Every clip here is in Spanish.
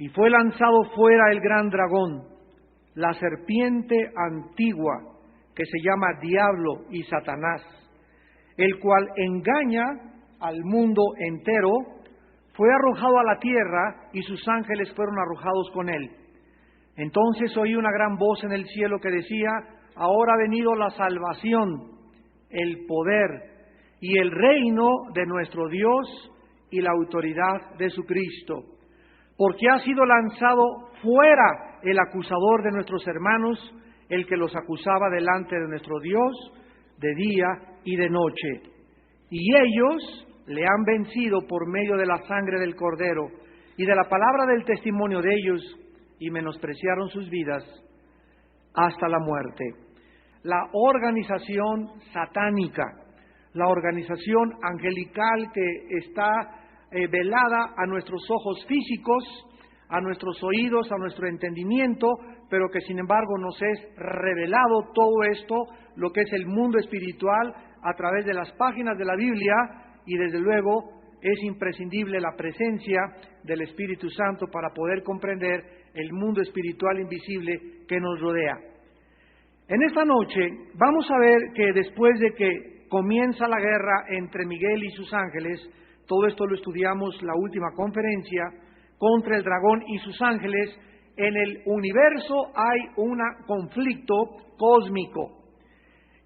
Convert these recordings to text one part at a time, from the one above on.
Y fue lanzado fuera el gran dragón, la serpiente antigua, que se llama Diablo y Satanás, el cual engaña al mundo entero. Fue arrojado a la tierra y sus ángeles fueron arrojados con él. Entonces oí una gran voz en el cielo que decía: ahora ha venido la salvación, el poder y el reino de nuestro Dios y la autoridad de su Cristo, porque ha sido lanzado fuera el acusador de nuestros hermanos, el que los acusaba delante de nuestro Dios de día y de noche. Y ellos le han vencido por medio de la sangre del Cordero y de la palabra del testimonio de ellos, y menospreciaron sus vidas hasta la muerte. La organización satánica, la organización angelical que está velada a nuestros ojos físicos, a nuestros oídos, a nuestro entendimiento, pero que sin embargo nos es revelado todo esto, lo que es el mundo espiritual, a través de las páginas de la Biblia, y desde luego es imprescindible la presencia del Espíritu Santo para poder comprender el mundo espiritual invisible que nos rodea. En esta noche vamos a ver que después de que comienza la guerra entre Miguel y sus ángeles, todo esto lo estudiamos la última conferencia, contra el dragón y sus ángeles, en el universo hay un conflicto cósmico.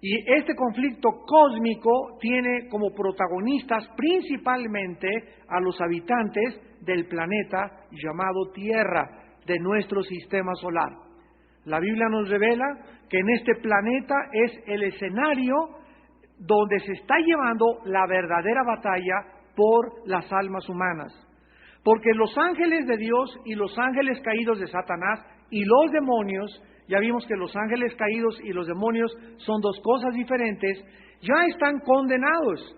Y este conflicto cósmico tiene como protagonistas principalmente a los habitantes del planeta llamado Tierra, de nuestro sistema solar. La Biblia nos revela que en este planeta es el escenario donde se está llevando la verdadera batalla por las almas humanas. Porque los ángeles de Dios y los ángeles caídos de Satanás y los demonios, ya vimos que los ángeles caídos y los demonios son dos cosas diferentes, ya están condenados.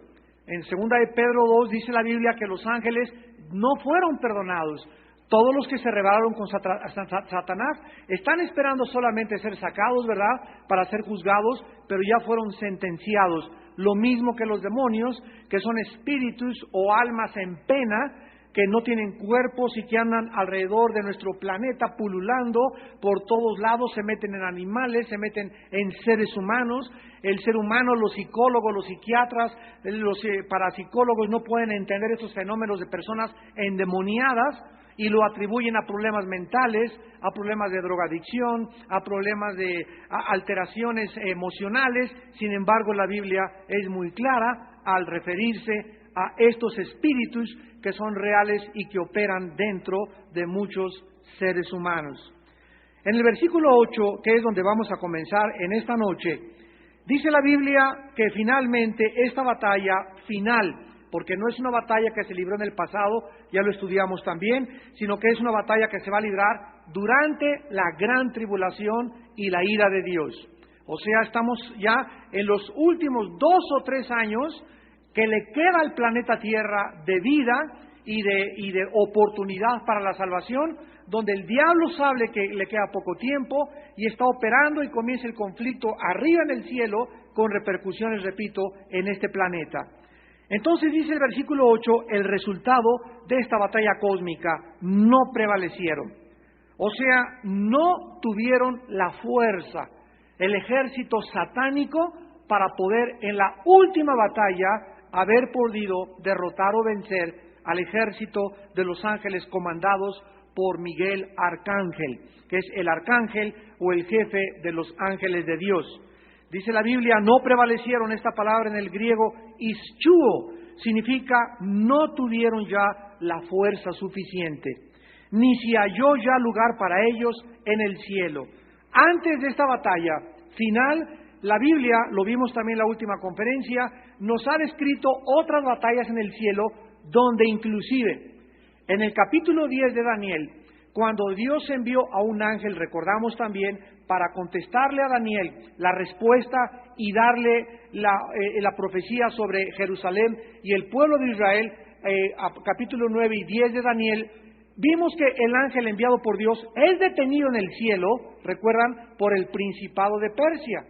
En 2 de Pedro 2 dice la Biblia que los ángeles no fueron perdonados. Todos los que se rebelaron con Satanás están esperando solamente ser sacados, ¿verdad?, para ser juzgados, pero ya fueron sentenciados. Lo mismo que los demonios, que son espíritus o almas en pena, que no tienen cuerpos y que andan alrededor de nuestro planeta pululando por todos lados, se meten en animales, se meten en seres humanos. El ser humano, los psicólogos, los psiquiatras, los parapsicólogos no pueden entender estos fenómenos de personas endemoniadas y lo atribuyen a problemas mentales, a problemas de drogadicción, a problemas de alteraciones emocionales. Sin embargo, la Biblia es muy clara al referirse a estos espíritus que son reales y que operan dentro de muchos seres humanos. En el versículo 8, que es donde vamos a comenzar en esta noche, dice la Biblia que finalmente esta batalla final, porque no es una batalla que se libró en el pasado, ya lo estudiamos también, sino que es una batalla que se va a librar durante la gran tribulación y la ira de Dios. O sea, estamos ya en los últimos 2 o 3 años que le queda al planeta Tierra de vida y de oportunidad para la salvación, donde el diablo sabe que le queda poco tiempo y está operando y comienza el conflicto arriba en el cielo con repercusiones, repito, en este planeta. Entonces dice el versículo 8, el resultado de esta batalla cósmica: no prevalecieron. O sea, no tuvieron la fuerza, el ejército satánico, para poder en la última batalla haber podido derrotar o vencer al ejército de los ángeles comandados por Miguel Arcángel, que es el arcángel o el jefe de los ángeles de Dios. Dice la Biblia, no prevalecieron. Esta palabra en el griego, ischuo, significa no tuvieron ya la fuerza suficiente, ni se halló ya lugar para ellos en el cielo. Antes de esta batalla final, la Biblia, lo vimos también en la última conferencia, nos ha descrito otras batallas en el cielo, donde inclusive en el capítulo 10 de Daniel, cuando Dios envió a un ángel, recordamos también, para contestarle a Daniel la respuesta y darle la profecía sobre Jerusalén y el pueblo de Israel, capítulo 9 y 10 de Daniel, vimos que el ángel enviado por Dios es detenido en el cielo, recuerdan, por el principado de Persia,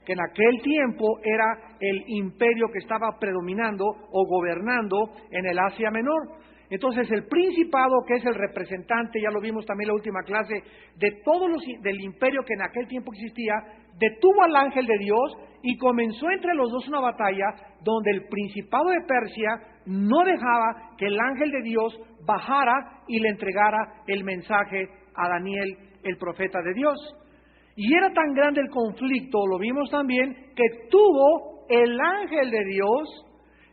que en aquel tiempo era el imperio que estaba predominando o gobernando en el Asia Menor. Entonces el principado, que es el representante, ya lo vimos también en la última clase, de todos del imperio que en aquel tiempo existía, detuvo al ángel de Dios y comenzó entre los dos una batalla donde el principado de Persia no dejaba que el ángel de Dios bajara y le entregara el mensaje a Daniel, el profeta de Dios. Y era tan grande el conflicto, lo vimos también, que tuvo el ángel de Dios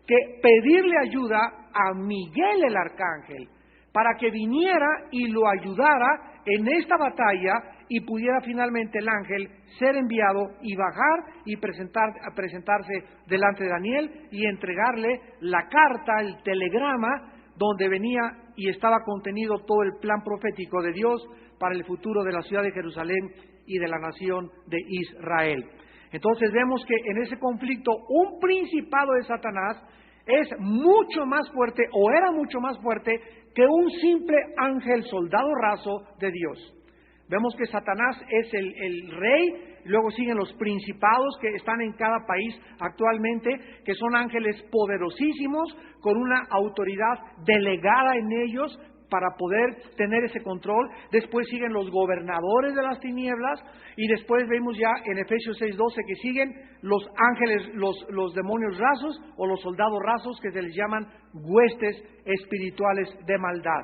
que pedirle ayuda a Miguel el arcángel para que viniera y lo ayudara en esta batalla y pudiera finalmente el ángel ser enviado y bajar y presentarse delante de Daniel y entregarle la carta, el telegrama, donde venía y estaba contenido todo el plan profético de Dios para el futuro de la ciudad de Jerusalén y de la nación de Israel. Entonces vemos que en ese conflicto un principado de Satanás es mucho más fuerte, o era mucho más fuerte, que un simple ángel soldado raso de Dios. Vemos que Satanás es el rey, luego siguen los principados que están en cada país actualmente, que son ángeles poderosísimos, con una autoridad delegada en ellos para poder tener ese control. Después siguen los gobernadores de las tinieblas, y después vemos ya en Efesios 6:12 que siguen los ángeles, los demonios rasos o los soldados rasos, que se les llaman huestes espirituales de maldad.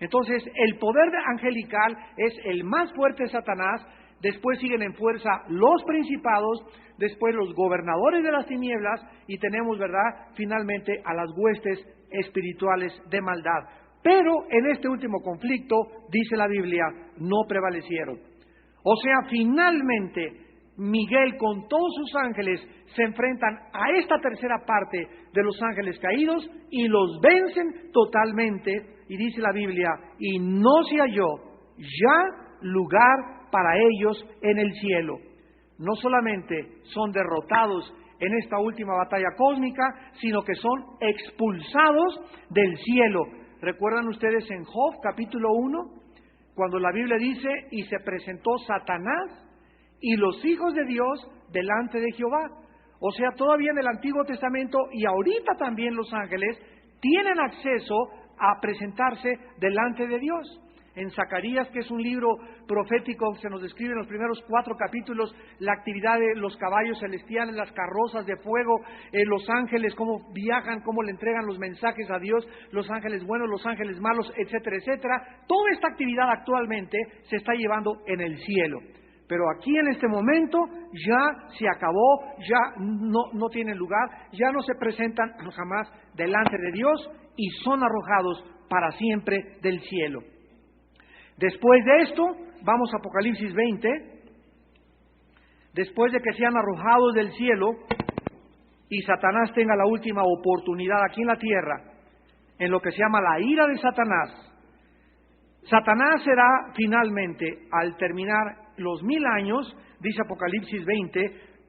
Entonces el poder angelical es el más fuerte de Satanás. Después siguen en fuerza los principados, después los gobernadores de las tinieblas, y tenemos, ¿verdad?, finalmente a las huestes espirituales de maldad. Pero en este último conflicto, dice la Biblia, no prevalecieron. O sea, finalmente Miguel con todos sus ángeles se enfrentan a esta tercera parte de los ángeles caídos y los vencen totalmente. Y dice la Biblia, y no se halló ya lugar para ellos en el cielo. No solamente son derrotados en esta última batalla cósmica, sino que son expulsados del cielo. ¿Recuerdan ustedes en Job capítulo 1? Cuando la Biblia dice, y se presentó Satanás y los hijos de Dios delante de Jehová. O sea, todavía en el Antiguo Testamento y ahorita también los ángeles tienen acceso a presentarse delante de Dios. En Zacarías, que es un libro profético, se nos describe en los primeros 4 capítulos la actividad de los caballos celestiales, las carrozas de fuego, los ángeles, cómo viajan, cómo le entregan los mensajes a Dios, los ángeles buenos, los ángeles malos, etcétera, etcétera. Toda esta actividad actualmente se está llevando en el cielo. Pero aquí en este momento ya se acabó, ya no tienen lugar, ya no se presentan jamás delante de Dios y son arrojados para siempre del cielo. Después de esto, vamos a Apocalipsis 20, después de que sean arrojados del cielo y Satanás tenga la última oportunidad aquí en la tierra, en lo que se llama la ira de Satanás, Satanás será finalmente, al terminar los 1000 años, dice Apocalipsis 20,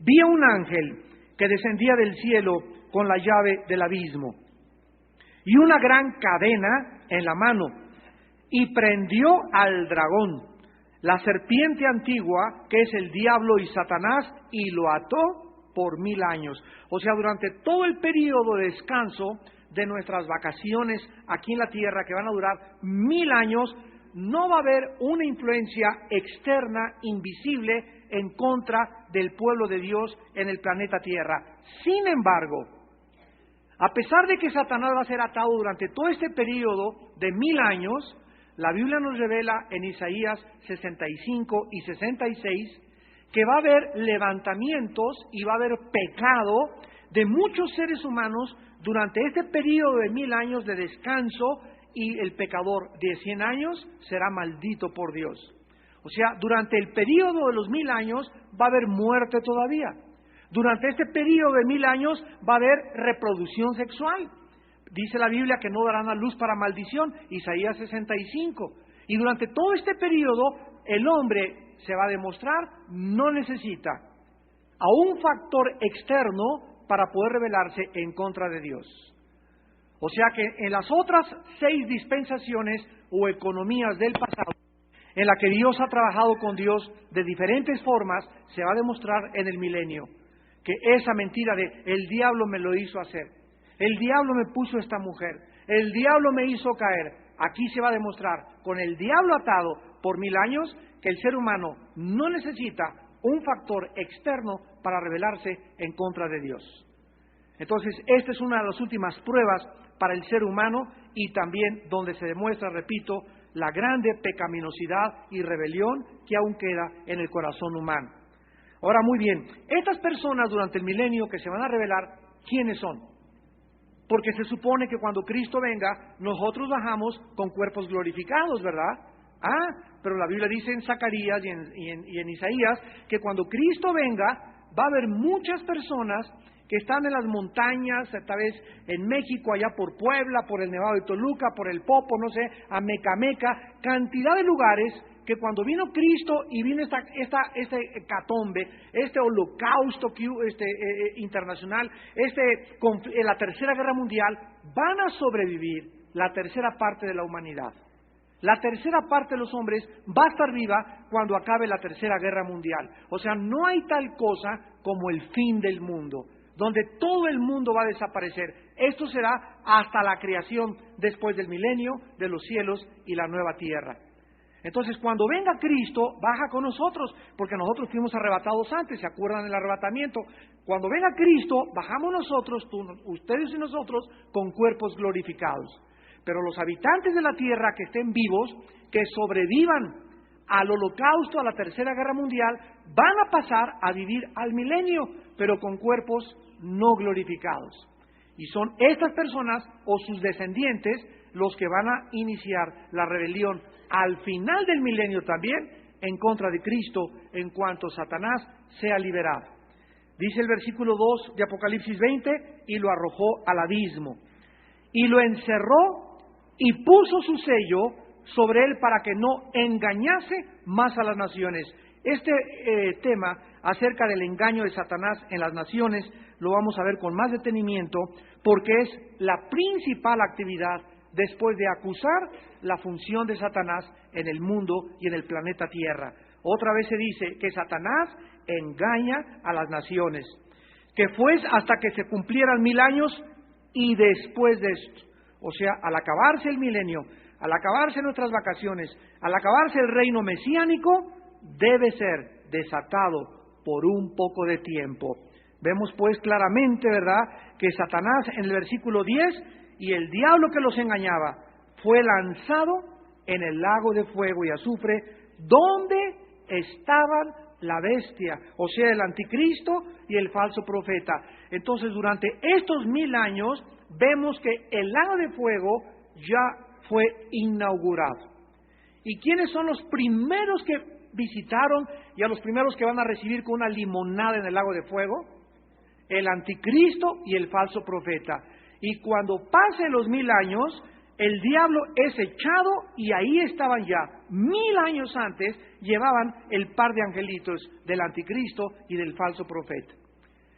vi a un ángel que descendía del cielo con la llave del abismo y una gran cadena en la mano, y prendió al dragón, la serpiente antigua, que es el diablo y Satanás, y lo ató por 1000 años. O sea, durante todo el periodo de descanso de nuestras vacaciones aquí en la tierra, que van a durar 1000 años, no va a haber una influencia externa, invisible, en contra del pueblo de Dios en el planeta Tierra. Sin embargo, a pesar de que Satanás va a ser atado durante todo este periodo de 1000 años, la Biblia nos revela en Isaías 65 y 66 que va a haber levantamientos y va a haber pecado de muchos seres humanos durante este periodo de 1000 años de descanso, y el pecador de 100 años será maldito por Dios. O sea, durante el periodo de los 1000 años va a haber muerte todavía. Durante este periodo de 1000 años va a haber reproducción sexual. Dice la Biblia que no darán a luz para maldición, Isaías 65. Y durante todo este periodo, el hombre se va a demostrar no necesita a un factor externo para poder rebelarse en contra de Dios. O sea que en las otras 6 dispensaciones o economías del pasado, en la que Dios ha trabajado con Dios de diferentes formas, se va a demostrar en el milenio que esa mentira de el diablo me lo hizo hacer, el diablo me puso esta mujer, el diablo me hizo caer. Aquí se va a demostrar, con el diablo atado por 1000 años, que el ser humano no necesita un factor externo para rebelarse en contra de Dios. Entonces, esta es una de las últimas pruebas para el ser humano y también donde se demuestra, repito, la grande pecaminosidad y rebelión que aún queda en el corazón humano. Ahora, muy bien, estas personas durante el milenio que se van a revelar, ¿quiénes son? Porque se supone que cuando Cristo venga, nosotros bajamos con cuerpos glorificados, ¿verdad? Pero la Biblia dice en Zacarías y en Isaías que cuando Cristo venga, va a haber muchas personas que están en las montañas, tal vez en México, allá por Puebla, por el Nevado de Toluca, por el Popo, no sé, Amecameca, cantidad de lugares que cuando vino Cristo y vino este hecatombe, este holocausto internacional, la Tercera Guerra Mundial, van a sobrevivir la tercera parte de la humanidad. La tercera parte de los hombres va a estar viva cuando acabe la Tercera Guerra Mundial. O sea, no hay tal cosa como el fin del mundo, donde todo el mundo va a desaparecer. Esto será hasta la creación después del milenio de los cielos y la nueva tierra. Entonces, cuando venga Cristo, baja con nosotros, porque nosotros fuimos arrebatados antes, ¿se acuerdan del arrebatamiento? Cuando venga Cristo, bajamos nosotros, ustedes y nosotros, con cuerpos glorificados. Pero los habitantes de la tierra que estén vivos, que sobrevivan al holocausto, a la Tercera Guerra Mundial, van a pasar a vivir al milenio, pero con cuerpos no glorificados. Y son estas personas o sus descendientes los que van a iniciar la rebelión al final del milenio también en contra de Cristo en cuanto Satanás sea liberado. Dice el versículo 2 de Apocalipsis 20, y lo arrojó al abismo, y lo encerró y puso su sello sobre él para que no engañase más a las naciones. Este tema acerca del engaño de Satanás en las naciones lo vamos a ver con más detenimiento porque es la principal actividad después de acusar la función de Satanás en el mundo y en el planeta Tierra. Otra vez se dice que Satanás engaña a las naciones, que fue hasta que se cumplieran 1000 años y después de esto. O sea, al acabarse el milenio, al acabarse nuestras vacaciones, al acabarse el reino mesiánico, debe ser desatado por un poco de tiempo. Vemos pues claramente, ¿verdad?, que Satanás en el versículo 10 y el diablo que los engañaba fue lanzado en el lago de fuego y azufre, donde estaban la bestia, o sea, el anticristo y el falso profeta. Entonces, durante estos 1000 años, vemos que el lago de fuego ya fue inaugurado. ¿Y quiénes son los primeros que visitaron y a los primeros que van a recibir con una limonada en el lago de fuego? El anticristo y el falso profeta. Y cuando pasen los 1000 años, el diablo es echado y ahí estaban ya. 1000 años antes llevaban el par de angelitos del anticristo y del falso profeta.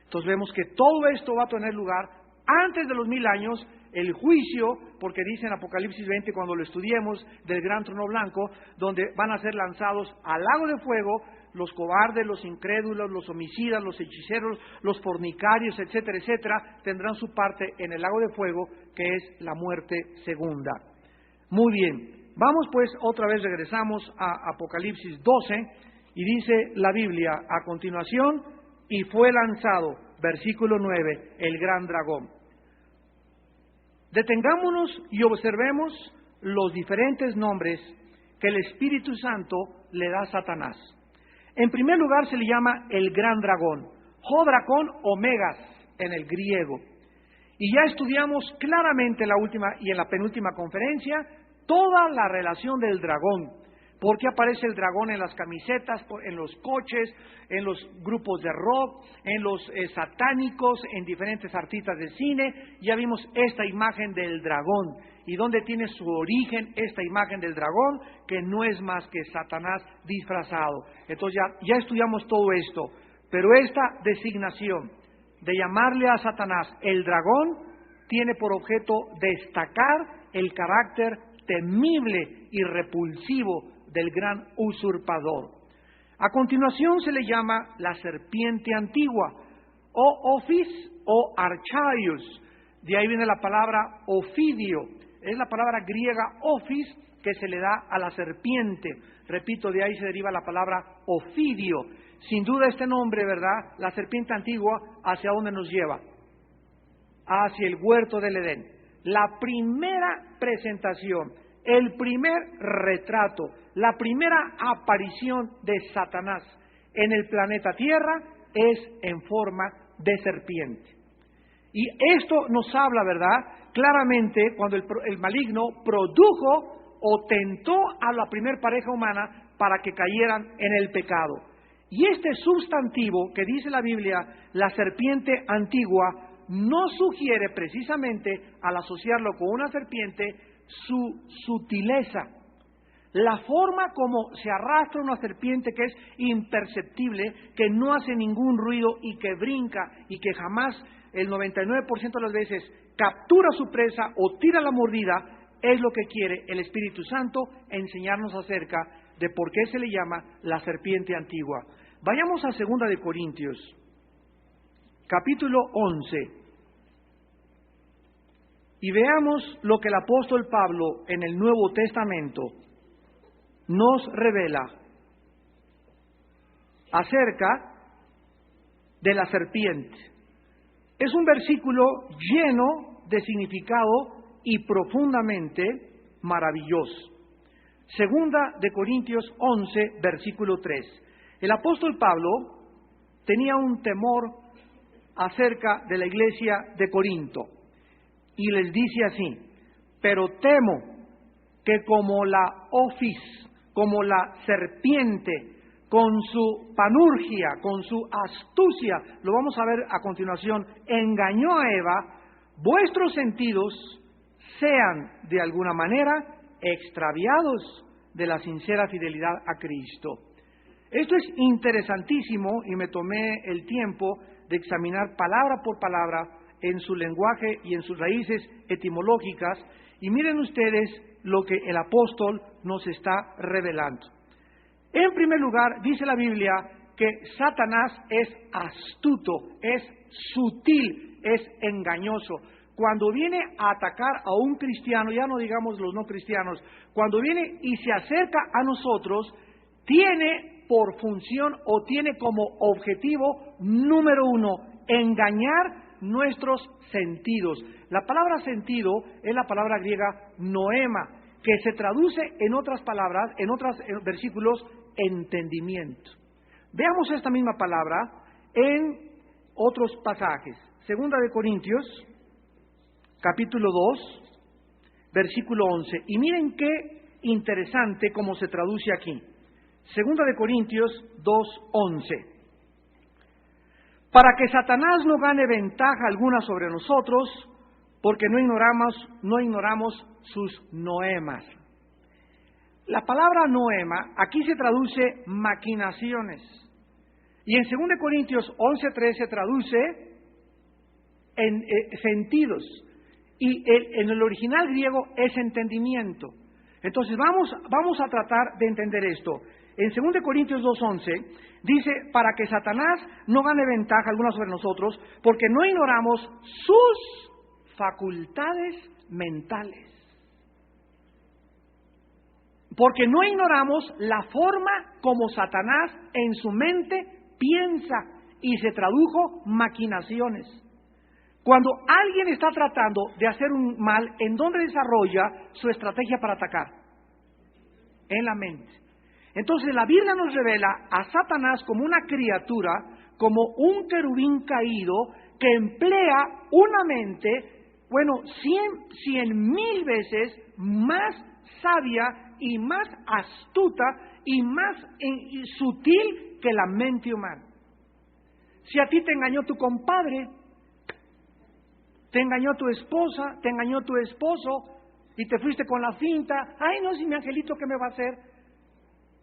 Entonces vemos que todo esto va a tener lugar antes de los 1000 años, el juicio, porque dice en Apocalipsis 20, cuando lo estudiemos, del gran trono blanco, donde van a ser lanzados al lago de fuego los cobardes, los incrédulos, los homicidas, los hechiceros, los fornicarios, etcétera, etcétera, tendrán su parte en el lago de fuego, que es la muerte segunda. Muy bien, vamos pues, otra vez regresamos a Apocalipsis 12, y dice la Biblia a continuación, y fue lanzado, versículo 9, el gran dragón. Detengámonos y observemos los diferentes nombres que el Espíritu Santo le da a Satanás. En primer lugar se le llama el gran dragón, Jodracón Omegas en el griego. Y ya estudiamos claramente en la última y en la penúltima conferencia toda la relación del dragón. ¿Por qué aparece el dragón en las camisetas, en los coches, en los grupos de rock, en los satánicos, en diferentes artistas de cine? Ya vimos esta imagen del dragón. ¿Y dónde tiene su origen esta imagen del dragón? Que no es más que Satanás disfrazado. Entonces ya estudiamos todo esto. Pero esta designación de llamarle a Satanás el dragón tiene por objeto destacar el carácter temible y repulsivo del gran usurpador. A continuación se le llama la serpiente antigua, o Ophis o Archaios. De ahí viene la palabra ofidio. Es la palabra griega ophis que se le da a la serpiente. Repito, de ahí se deriva la palabra ofidio. Sin duda este nombre, ¿verdad? La serpiente antigua, ¿hacia dónde nos lleva? Hacia el huerto del Edén. La primera presentación, el primer retrato, la primera aparición de Satanás en el planeta Tierra es en forma de serpiente. Y esto nos habla, ¿verdad?, claramente cuando el maligno produjo o tentó a la primer pareja humana para que cayeran en el pecado. Y este sustantivo que dice la Biblia, la serpiente antigua, no sugiere precisamente, al asociarlo con una serpiente, su sutileza. La forma como se arrastra una serpiente, que es imperceptible, que no hace ningún ruido y que brinca y que jamás, el 99% de las veces, captura su presa o tira la mordida, es lo que quiere el Espíritu Santo enseñarnos acerca de por qué se le llama la serpiente antigua. Vayamos a 2 de Corintios, capítulo 11, y veamos lo que el apóstol Pablo en el Nuevo Testamento nos revela acerca de la serpiente. Es un versículo lleno de significado y profundamente maravilloso. 2 de Corintios 11, versículo 3. El apóstol Pablo tenía un temor acerca de la iglesia de Corinto y les dice así: pero temo que como la ophis, como la serpiente, con su panurgia, con su astucia, lo vamos a ver a continuación, engañó a Eva, vuestros sentidos sean de alguna manera extraviados de la sincera fidelidad a Cristo. Esto es interesantísimo y me tomé el tiempo de examinar palabra por palabra en su lenguaje y en sus raíces etimológicas, y miren ustedes lo que el apóstol nos está revelando. En primer lugar, dice la Biblia que Satanás es astuto, es sutil, es engañoso. Cuando viene a atacar a un cristiano, ya no digamos los no cristianos, cuando viene y se acerca a nosotros, tiene por función o tiene como objetivo número uno, engañar nuestros sentidos. La palabra sentido es la palabra griega noema, que se traduce en otras palabras, en otros versículos, entendimiento. Veamos esta misma palabra en otros pasajes. 2 de Corintios, capítulo 2, versículo 11. Y miren qué interesante cómo se traduce aquí. 2 de Corintios 2:11. Para que Satanás no gane ventaja alguna sobre nosotros, porque no ignoramos sus noemas. La palabra noema aquí se traduce maquinaciones. Y en 2 Corintios 11:3 se traduce en sentidos. Y en el original griego es entendimiento. Entonces vamos a tratar de entender esto. En 2 Corintios 2:11 dice, para que Satanás no gane ventaja alguna sobre nosotros, porque no ignoramos sus facultades mentales. Porque no ignoramos la forma como Satanás en su mente piensa, y se tradujo maquinaciones. Cuando alguien está tratando de hacer un mal, ¿en dónde desarrolla su estrategia para atacar? En la mente. Entonces la Biblia nos revela a Satanás como una criatura, como un querubín caído, que emplea una mente, 100,000 veces más sabia y más astuta y más sutil que la mente humana. Si a ti te engañó tu compadre, te engañó tu esposa, te engañó tu esposo y te fuiste con la finta, ay no, si mi angelito, ¿qué me va a hacer?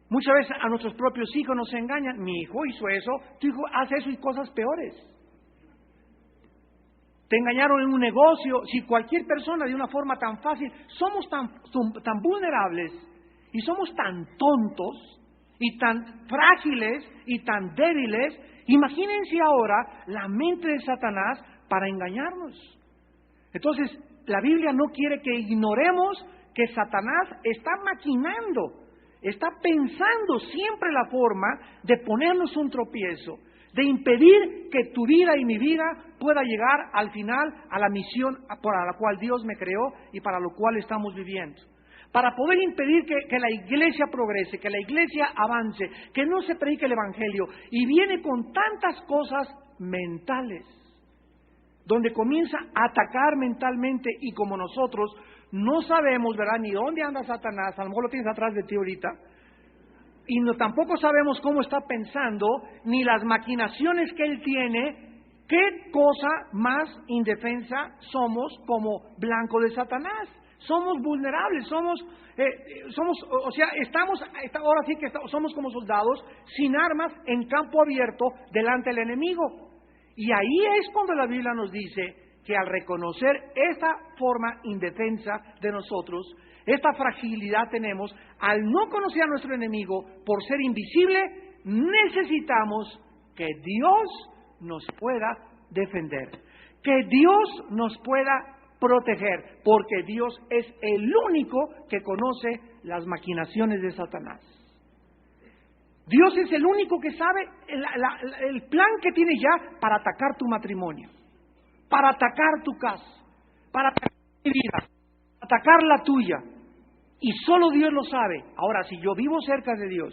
Muchas veces a nuestros propios hijos nos engañan, mi hijo hizo eso, tu hijo hace eso y cosas peores. Te engañaron en un negocio. Si cualquier persona de una forma tan fácil, somos tan vulnerables y somos tan tontos y tan frágiles y tan débiles, imagínense ahora la mente de Satanás para engañarnos. Entonces, la Biblia no quiere que ignoremos que Satanás está maquinando, está pensando siempre la forma de ponernos un tropiezo, de impedir que tu vida y mi vida pueda llegar al final a la misión para la cual Dios me creó y para lo cual estamos viviendo. Para poder impedir que la iglesia progrese, que la iglesia avance, que no se predique el Evangelio. Y viene con tantas cosas mentales, donde comienza a atacar mentalmente, y como nosotros no sabemos, ¿verdad?, ni dónde anda Satanás, a lo mejor lo tienes atrás de ti ahorita, y tampoco sabemos cómo está pensando, ni las maquinaciones que él tiene. ¿Qué cosa más indefensa somos como blanco de Satanás? Somos vulnerables, ahora sí que somos como soldados sin armas en campo abierto delante del enemigo. Y ahí es cuando la Biblia nos dice que al reconocer esta forma indefensa de nosotros, esta fragilidad tenemos, al no conocer a nuestro enemigo, por ser invisible, necesitamos que Dios nos pueda defender, que Dios nos pueda proteger, porque Dios es el único que conoce las maquinaciones de Satanás. Dios es el único que sabe el plan que tiene ya para atacar tu matrimonio, para atacar tu casa, para atacar mi vida, atacar la tuya. Y solo Dios lo sabe. Ahora, si yo vivo cerca de Dios,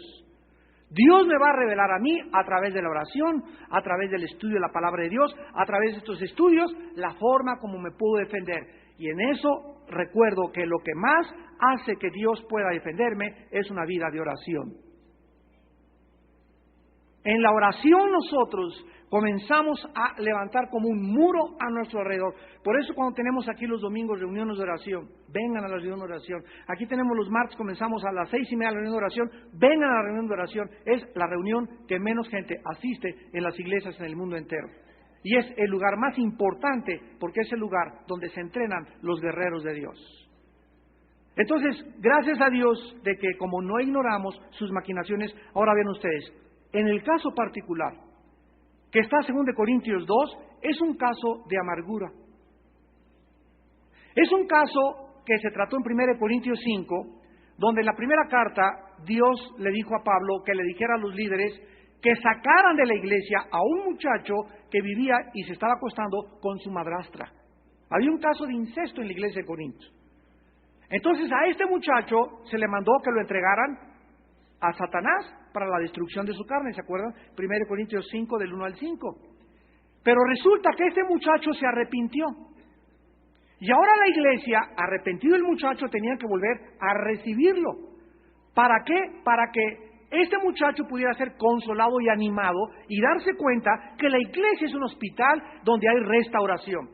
Dios me va a revelar a mí a través de la oración, a través del estudio de la palabra de Dios, a través de estos estudios, la forma como me puedo defender. Y en eso recuerdo que lo que más hace que Dios pueda defenderme es una vida de oración. En la oración nosotros comenzamos a levantar como un muro a nuestro alrededor. Por eso cuando tenemos aquí los domingos reuniones de oración, vengan a la reunión de oración. Aquí tenemos los martes, comenzamos a las 6:30 la reunión de oración, vengan a la reunión de oración. Es la reunión que menos gente asiste en las iglesias en el mundo entero. Y es el lugar más importante porque es el lugar donde se entrenan los guerreros de Dios. Entonces, gracias a Dios de que como no ignoramos sus maquinaciones, ahora ven ustedes, en el caso particular que está en 2 Corintios 2, es un caso de amargura. Es un caso que se trató en 1 Corintios 5, donde en la primera carta Dios le dijo a Pablo que le dijera a los líderes que sacaran de la iglesia a un muchacho que vivía y se estaba acostando con su madrastra. Había un caso de incesto en la iglesia de Corinto. Entonces a este muchacho se le mandó que lo entregaran a Satanás para la destrucción de su carne, ¿se acuerdan? 1 Corintios 5, del 1 al 5. Pero resulta que este muchacho se arrepintió. Y ahora la iglesia, arrepentido el muchacho, tenía que volver a recibirlo. ¿Para qué? Para que este muchacho pudiera ser consolado y animado y darse cuenta que la iglesia es un hospital donde hay restauración.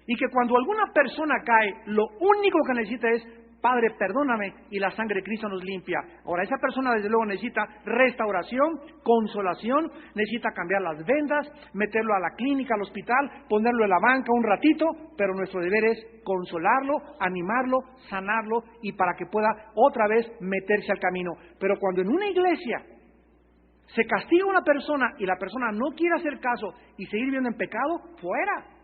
Y que cuando alguna persona cae, lo único que necesita es: Padre, perdóname, y la sangre de Cristo nos limpia. Ahora, esa persona desde luego necesita restauración, consolación, necesita cambiar las vendas, meterlo a la clínica, al hospital, ponerlo en la banca un ratito, pero nuestro deber es consolarlo, animarlo, sanarlo, y para que pueda otra vez meterse al camino. Pero cuando en una iglesia se castiga a una persona y la persona no quiere hacer caso y seguir viviendo en pecado, fuera,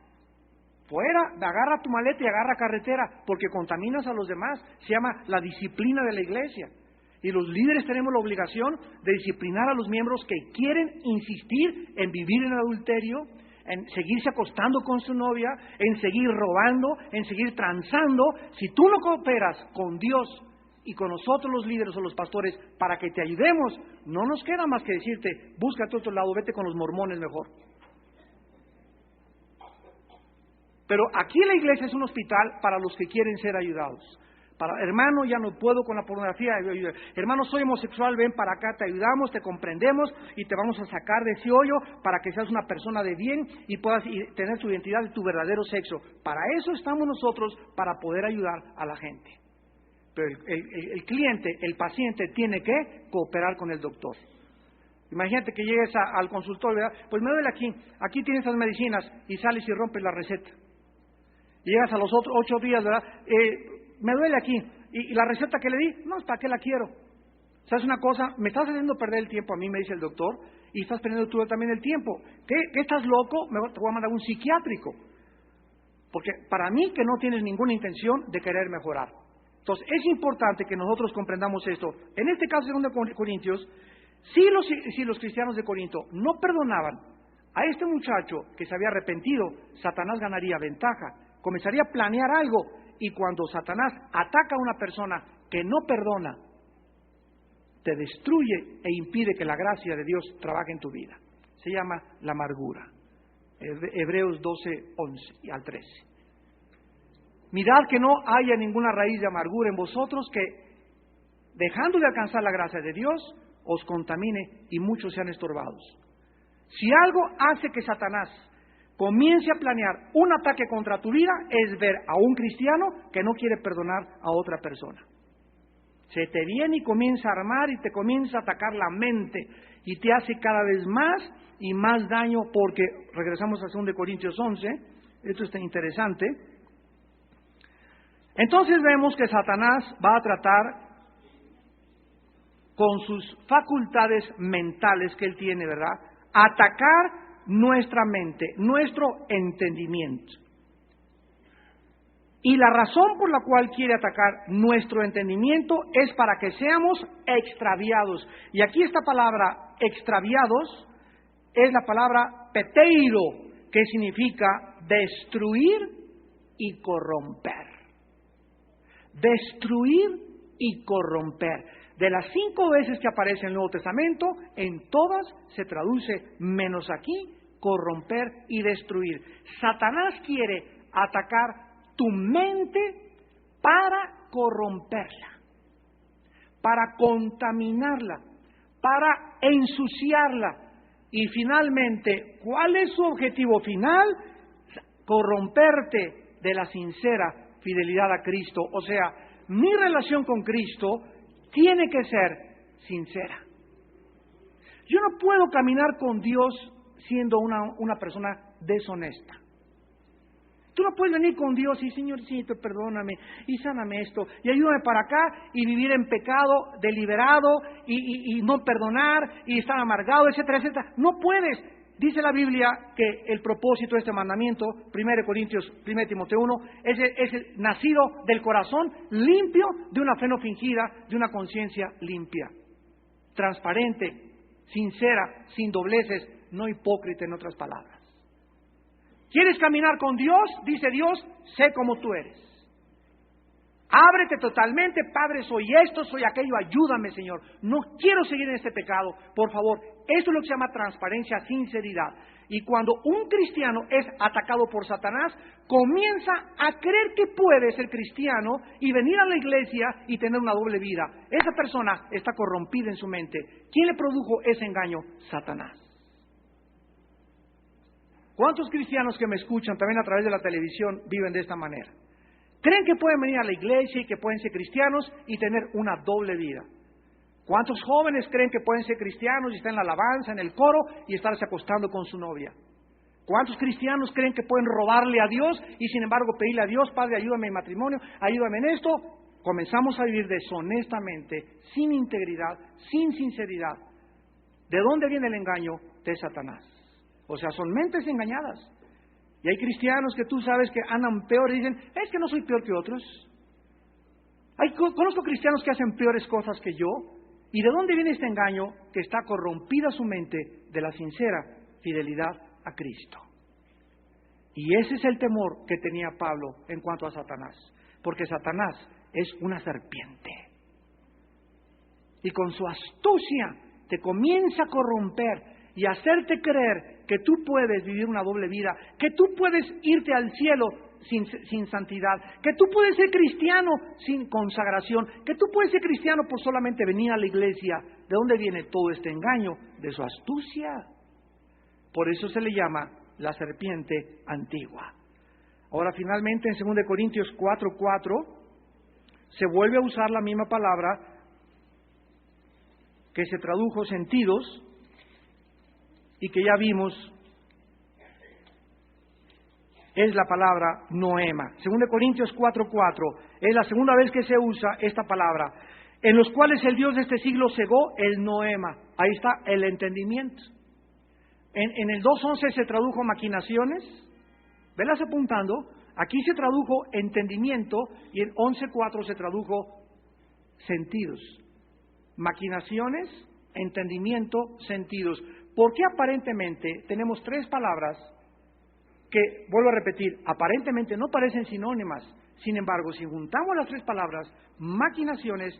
agarra tu maleta y agarra carretera, porque contaminas a los demás. Se llama la disciplina de la iglesia. Y los líderes tenemos la obligación de disciplinar a los miembros que quieren insistir en vivir en adulterio, en seguirse acostando con su novia, en seguir robando, en seguir transando. Si tú no cooperas con Dios y con nosotros los líderes o los pastores para que te ayudemos, no nos queda más que decirte: búscate otro lado, vete con los mormones mejor. Pero aquí la iglesia es un hospital para los que quieren ser ayudados. Hermano, ya no puedo con la pornografía. Hermano, soy homosexual, ven para acá, te ayudamos, te comprendemos y te vamos a sacar de ese hoyo para que seas una persona de bien y puedas tener tu identidad y tu verdadero sexo. Para eso estamos nosotros, para poder ayudar a la gente. Pero el cliente, el paciente, tiene que cooperar con el doctor. Imagínate que llegues al consultorio, ¿verdad? Pues me duele aquí tienes esas medicinas, y sales y rompes la receta. Llegas a los 8 días, ¿verdad? Me duele aquí. ¿Y la receta que le di? No, ¿para qué la quiero? ¿Sabes una cosa? Me estás haciendo perder el tiempo a mí, me dice el doctor, y estás perdiendo tú también el tiempo. ¿Qué estás loco? Te voy a mandar un psiquiátrico. Porque para mí que no tienes ninguna intención de querer mejorar. Entonces, es importante que nosotros comprendamos esto. En este caso, segundo Corintios, si los cristianos de Corinto no perdonaban a este muchacho que se había arrepentido, Satanás ganaría ventaja, comenzaría a planear algo, y cuando Satanás ataca a una persona que no perdona, te destruye e impide que la gracia de Dios trabaje en tu vida. Se llama la amargura. Hebreos 12, 11 al 13. Mirad que no haya ninguna raíz de amargura en vosotros que, dejando de alcanzar la gracia de Dios, os contamine y muchos sean estorbados. Si algo hace que Satanás comience a planear un ataque contra tu vida, es ver a un cristiano que no quiere perdonar a otra persona. Se te viene y comienza a armar y te comienza a atacar la mente y te hace cada vez más y más daño, porque, regresamos a 2 Corintios 11, esto está interesante. Entonces vemos que Satanás va a tratar con sus facultades mentales que él tiene, ¿verdad?, atacar nuestra mente, nuestro entendimiento. Y la razón por la cual quiere atacar nuestro entendimiento es para que seamos extraviados. Y aquí esta palabra extraviados es la palabra peteiro, que significa destruir y corromper. Destruir y corromper. De las 5 veces que aparece en el Nuevo Testamento, en todas se traduce, menos aquí, corromper y destruir. Satanás quiere atacar tu mente para corromperla, para contaminarla, para ensuciarla. Y finalmente, ¿cuál es su objetivo final? Corromperte de la sincera fidelidad a Cristo. O sea, mi relación con Cristo tiene que ser sincera. Yo no puedo caminar con Dios siendo una persona deshonesta. Tú no puedes venir con Dios y, Señorcito, perdóname y sáname esto y ayúdame para acá y vivir en pecado deliberado y no perdonar y estar amargado, etcétera, etcétera. No puedes. Dice la Biblia que el propósito de este mandamiento, 1 Timoteo 1, es el nacido del corazón limpio, de una fe no fingida, de una conciencia limpia, transparente, sincera, sin dobleces, no hipócrita, en otras palabras. ¿Quieres caminar con Dios? Dice Dios, sé como tú eres. Ábrete totalmente, Padre, soy esto, soy aquello, ayúdame, Señor. No quiero seguir en este pecado, por favor. Esto es lo que se llama transparencia, sinceridad. Y cuando un cristiano es atacado por Satanás, comienza a creer que puede ser cristiano y venir a la iglesia y tener una doble vida. Esa persona está corrompida en su mente. ¿Quién le produjo ese engaño? Satanás. ¿Cuántos cristianos que me escuchan también a través de la televisión viven de esta manera? Creen que pueden venir a la iglesia y que pueden ser cristianos y tener una doble vida. ¿Cuántos jóvenes creen que pueden ser cristianos y están en la alabanza, en el coro y estarse acostando con su novia? ¿Cuántos cristianos creen que pueden robarle a Dios y sin embargo pedirle a Dios, Padre, ayúdame en mi matrimonio, ayúdame en esto? Comenzamos a vivir deshonestamente, sin integridad, sin sinceridad. ¿De dónde viene el engaño? De Satanás. O sea, son mentes engañadas. Y hay cristianos que tú sabes que andan peor y dicen, es que no soy peor que otros. Conozco cristianos que hacen peores cosas que yo. ¿Y de dónde viene este engaño? Que está corrompida su mente de la sincera fidelidad a Cristo. Y ese es el temor que tenía Pablo en cuanto a Satanás. Porque Satanás es una serpiente. Y con su astucia te comienza a corromper y hacerte creer que tú puedes vivir una doble vida, que tú puedes irte al cielo sin santidad, que tú puedes ser cristiano sin consagración, que tú puedes ser cristiano por solamente venir a la iglesia. ¿De dónde viene todo este engaño? De su astucia. Por eso se le llama la serpiente antigua. Ahora finalmente en 2 Corintios 4:4 se vuelve a usar la misma palabra que se tradujo sentidos y que ya vimos, es la palabra noema. 2 Corintios 4:4 es la segunda vez que se usa esta palabra, en los cuales el Dios de este siglo cegó el noema. Ahí está el entendimiento. En el 2:11 se tradujo maquinaciones, velas apuntando, Aquí se tradujo entendimiento y en 11:4 se tradujo sentidos. Maquinaciones, entendimiento, sentidos. ¿Por qué aparentemente tenemos tres palabras que, vuelvo a repetir, aparentemente no parecen sinónimas? Sin embargo, si juntamos las tres palabras, maquinaciones,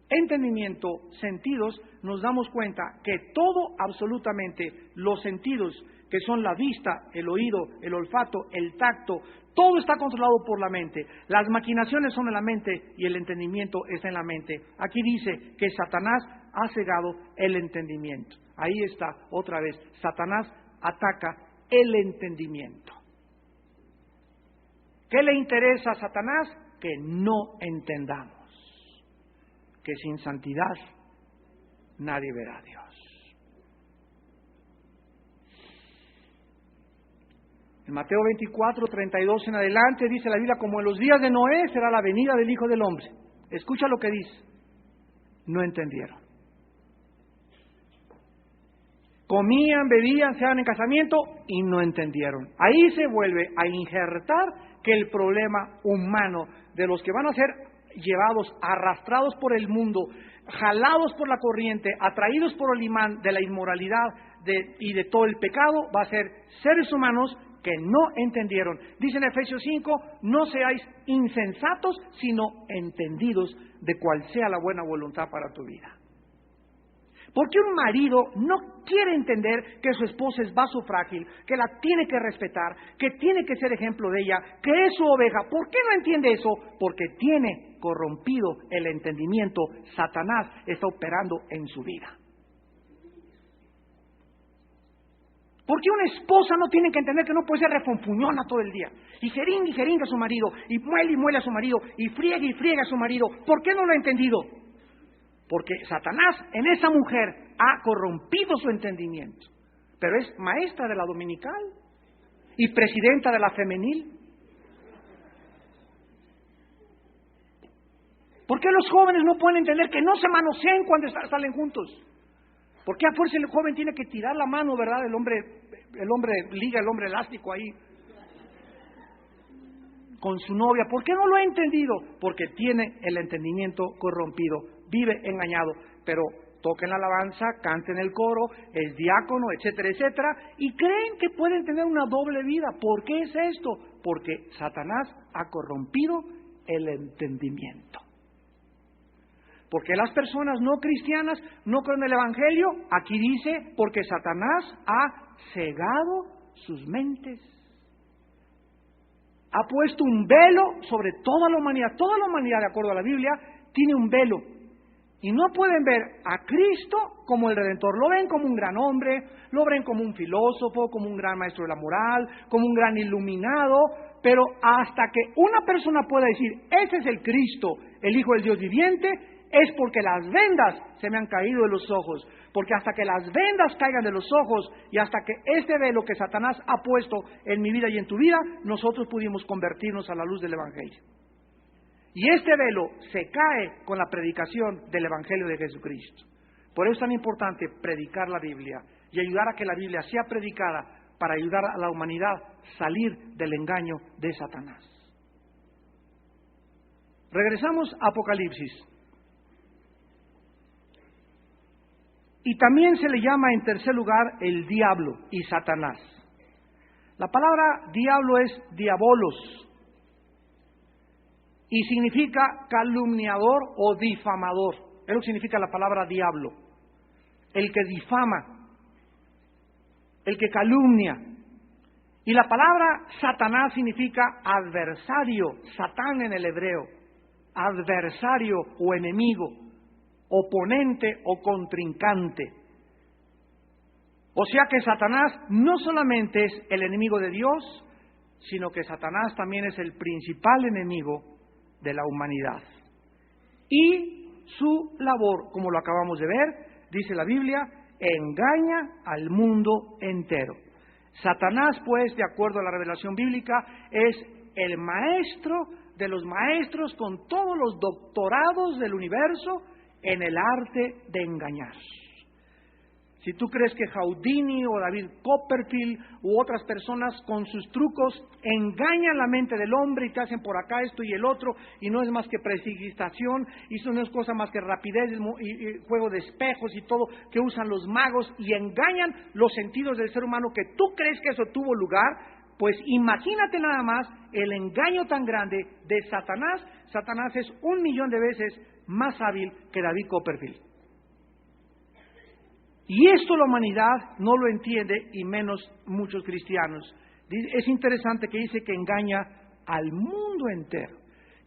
entendimiento, sentidos, nos damos cuenta que todo, absolutamente, los sentidos, que son la vista, el oído, el olfato, el tacto, todo está controlado por la mente. Las maquinaciones son en la mente y el entendimiento está en la mente. Aquí dice que Satanás ha cegado el entendimiento. Ahí está, otra vez, Satanás ataca el entendimiento. ¿Qué le interesa a Satanás? Que no entendamos. Que sin santidad nadie verá a Dios. En Mateo 24:32 en adelante dice la Biblia, como en los días de Noé será la venida del Hijo del Hombre. Escucha lo que dice. No entendieron. Comían, bebían, se daban en casamiento y no entendieron. Ahí se vuelve a injertar que el problema humano de los que van a ser llevados, arrastrados por el mundo, jalados por la corriente, atraídos por el imán de la inmoralidad y de todo el pecado, va a ser seres humanos que no entendieron. Dice en Efesios 5, no seáis insensatos, sino entendidos de cuál sea la buena voluntad para tu vida. Porque un marido no quiere entender que su esposa es vaso frágil, que la tiene que respetar, que tiene que ser ejemplo de ella, que es su oveja. ¿Por qué no entiende eso? Porque tiene corrompido el entendimiento. Satanás está operando en su vida. ¿Por qué una esposa no tiene que entender que no puede ser refunfuñona todo el día? Y jeringa a su marido, y muele a su marido, y friega a su marido. ¿Por qué no lo ha entendido? Porque Satanás en esa mujer ha corrompido su entendimiento. Pero es maestra de la dominical y presidenta de la femenil. ¿Por qué los jóvenes no pueden entender que no se manoseen cuando salen juntos? ¿Por qué a fuerza el joven tiene que tirar la mano, verdad? El hombre liga, el hombre elástico ahí con su novia. ¿Por qué no lo ha entendido? Porque tiene el entendimiento corrompido, vive engañado, pero toca en la alabanza, canta en el coro, es diácono, etcétera, etcétera, y creen que pueden tener una doble vida. ¿Por qué es esto? Porque Satanás ha corrompido el entendimiento. Porque las personas no cristianas no creen el Evangelio. Aquí dice, porque Satanás ha cegado sus mentes. Ha puesto un velo sobre toda la humanidad. Toda la humanidad, de acuerdo a la Biblia, tiene un velo. Y no pueden ver a Cristo como el Redentor. Lo ven como un gran hombre, lo ven como un filósofo, como un gran maestro de la moral, como un gran iluminado. Pero hasta que una persona pueda decir, ese es el Cristo, el Hijo del Dios viviente, es porque las vendas se me han caído de los ojos. Porque hasta que las vendas caigan de los ojos y hasta que este velo que Satanás ha puesto en mi vida y en tu vida, nosotros pudimos convertirnos a la luz del Evangelio. Y este velo se cae con la predicación del Evangelio de Jesucristo. Por eso es tan importante predicar la Biblia y ayudar a que la Biblia sea predicada para ayudar a la humanidad a salir del engaño de Satanás. Regresamos a Apocalipsis. Y también se le llama en tercer lugar el diablo y Satanás. La palabra diablo es diabolos y significa calumniador o difamador. Es lo que significa la palabra diablo. El que difama, el que calumnia. Y la palabra Satanás significa adversario, Satán en el hebreo, adversario o enemigo, oponente o contrincante. O sea que Satanás no solamente es el enemigo de Dios, sino que Satanás también es el principal enemigo de la humanidad. Y su labor, como lo acabamos de ver, dice la Biblia, engaña al mundo entero. Satanás, pues, de acuerdo a la revelación bíblica, es el maestro de los maestros con todos los doctorados del universo en el arte de engañar. Si tú crees que Houdini o David Copperfield u otras personas con sus trucos engañan la mente del hombre y te hacen por acá esto y el otro, y no es más que precipitación, y eso no es cosa más que rapidez y juego de espejos y todo que usan los magos y engañan los sentidos del ser humano, que tú crees que eso tuvo lugar, pues imagínate nada más el engaño tan grande de Satanás. Satanás es 1,000,000 de veces más hábil que David Copperfield. Y esto la humanidad no lo entiende, y menos muchos cristianos. Es interesante que dice que engaña al mundo entero.